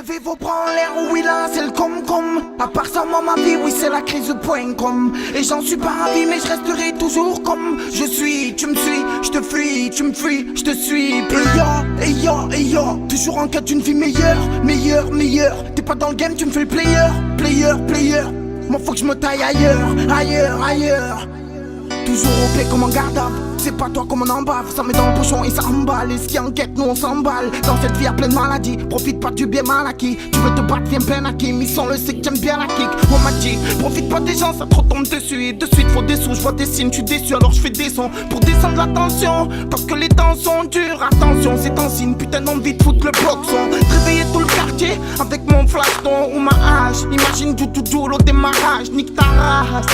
Levez vos bras en l'air, oui là c'est le com-com. À part ça moi ma vie, oui c'est la crise.com. Et j'en suis pas ravi mais je resterai toujours comme je suis. Tu me suis, je te fuis, tu me fuis, je te suis. Et yo, toujours en quête d'une vie meilleure. T'es pas dans le game, tu me fais le player. Moi faut que je me taille ailleurs. Toujours au play comme en garde. C'est pas toi comme on en bave, ça met dans le pochon et ça emballe. Et ce qui enquête, nous on s'emballe. Dans cette vie à pleine maladie, profite pas du bien mal acquis. Tu veux te battre, viens peine acquis. Mission le sait que j'aime bien la kick. On m'a dit, profite pas des gens, ça trop tombe dessus. Et de suite faut des sous, je vois des signes, tu déçu alors je fais des sons. Pour descendre la tension, parce que les temps sont durs. Attention, c'est un signe, putain d'envie de foutre le boxon. Réveiller tout le quartier avec mon flaston ou ma hache. Imagine du au démarrage, nique ta race.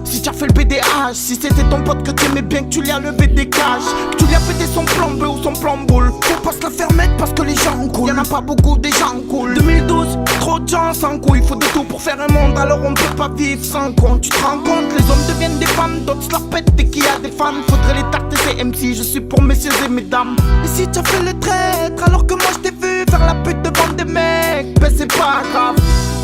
Si tu as fait le BDH, si c'était ton pote que t'aimais bien, que tu lui as levé des cages, que tu lui as pété son plan bleu ou son plan boule, faut pas se la faire mettre parce que les gens coulent. Y'en a pas beaucoup, des gens cool. 2012, trop de gens sans couilles. Faut de tout pour faire un monde, alors on peut pas vivre sans compte. Tu te rends compte, les hommes deviennent des femmes, d'autres se la pètent dès qu'il y a des fans. Faudrait les tarter ces MC, je suis pour messieurs et mesdames. Et si tu as fait le traître, alors que moi je t'ai vu faire la pute devant des mecs, ben c'est pas grave.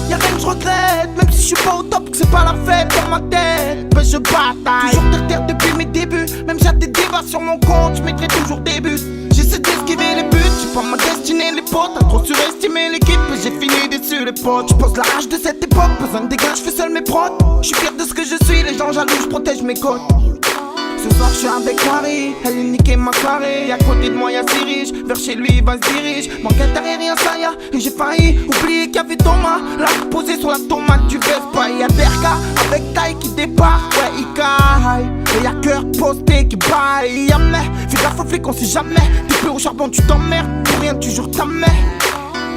Y'a rien que je regrette, même si je suis pas au top, que c'est pas la fête dans ma tête. Ben je bataille, toujours terre depuis mes débuts. Même si y'a des débats sur mon compte, je mettrai toujours des buts. J'essaie d'esquiver les buts, j'ai pas ma destinée les potes. T'as trop surestimé l'équipe et j'ai fini déçu les potes. J'pose la rage de cette époque, besoin de dégâts, j'fais seul mes prods. J'suis fier de ce que je suis, les gens jaloux, j'protège mes côtes. Ce soir je suis avec Marie, elle est niquée ma soirée. À côté de moi y'a Cyril, vers chez lui il va se dirige. Manque intérêt rien ça y'a, et j'ai failli oublier qu'il y avait Thomas. Là posé sur la tomate du Vespa. Y'a Derka avec taille qui débarque, ouais il caille. Et y'a cœur posté qui baille. Y'a mais, fais gaffe aux flics on sait jamais. T'es peu au charbon tu t'emmerdes, pour rien tu jures ta mère.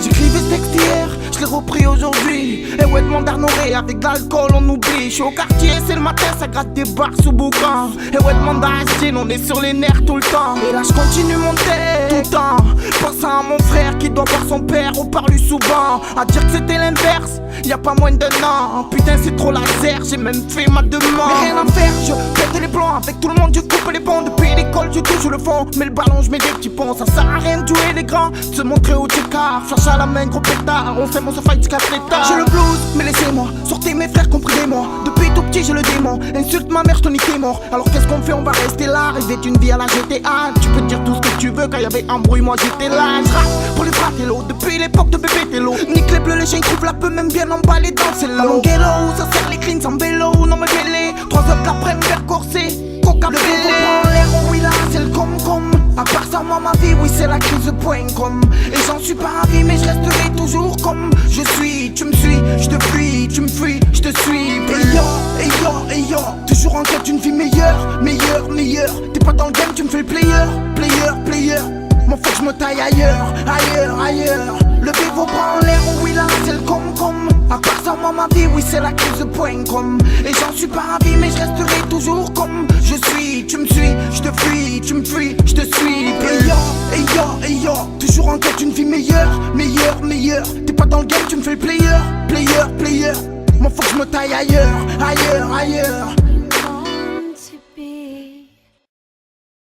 J'écrivais ce texte hier, je l'ai repris aujourd'hui. Et ouais demande Arnoré, avec de l'alcool on oublie. Je suis au quartier, c'est le matin, ça gratte des barres sous boucan. Et ouais demande à Astine, on est sur les nerfs tout le temps. Et là je continue mon texte tout le temps, pensant à mon frère qui doit voir son père. On parle souvent, à dire que c'était l'inverse. Y'a pas moins d'un an, putain c'est trop laser, j'ai même fait ma demande. Mais rien à faire, je pète les plans, avec tout le monde je coupe les ponts. Depuis l'école je touche le fond, mais le ballon je mets des petits ponts. Ça sert à rien de jouer les grands, de se montrer au ticard. Flash à la main, gros pétard, on s'aime, on se fight, casse les tas. J'ai le blues, mais laissez-moi, sortez mes frères compris des morts. Depuis tout petit j'ai le démon, insulte ma mère, je te nique tes morts. Alors qu'est-ce qu'on fait, on va rester là, rêver d'une vie à la GTA. Tu peux dire tout ce que tu veux, quand y'avait embrouille moi j'étais là. J'rappe pour les fratellos, depuis l'époque de bébé Tello. Nique les bleus, les chiens trouvent la peu, même bien emballé dans c'est là. Mon ghetto, ça sert les cleans en vélo, non me mêlé. 3 heures de l'après-midi vers corsé, coca bélé. Le l'air, oui là c'est le com-com. À part ça moi ma vie, oui c'est la crise.com. Et j'en suis pas ravi mais je resterai toujours comme je suis. Tu me suis, je te fuis, tu me fuis, je te suis. Et yo, toujours en quête d'une vie meilleure. T'es pas dans le game, tu me fais le player. Moi faut que je me taille ailleurs. Levez vos bras en l'air, oui là c'est le com-com. À part ça moi ma vie, oui c'est la crise.com. Et j'en suis pas ravi mais je resterai toujours comme je suis. Tu me suis, je te fuis, tu me fuis, je te suis. Et yo, toujours en quête d'une vie meilleure. T'es pas dans le game, tu me fais le player. Moi faut que je me taille ailleurs.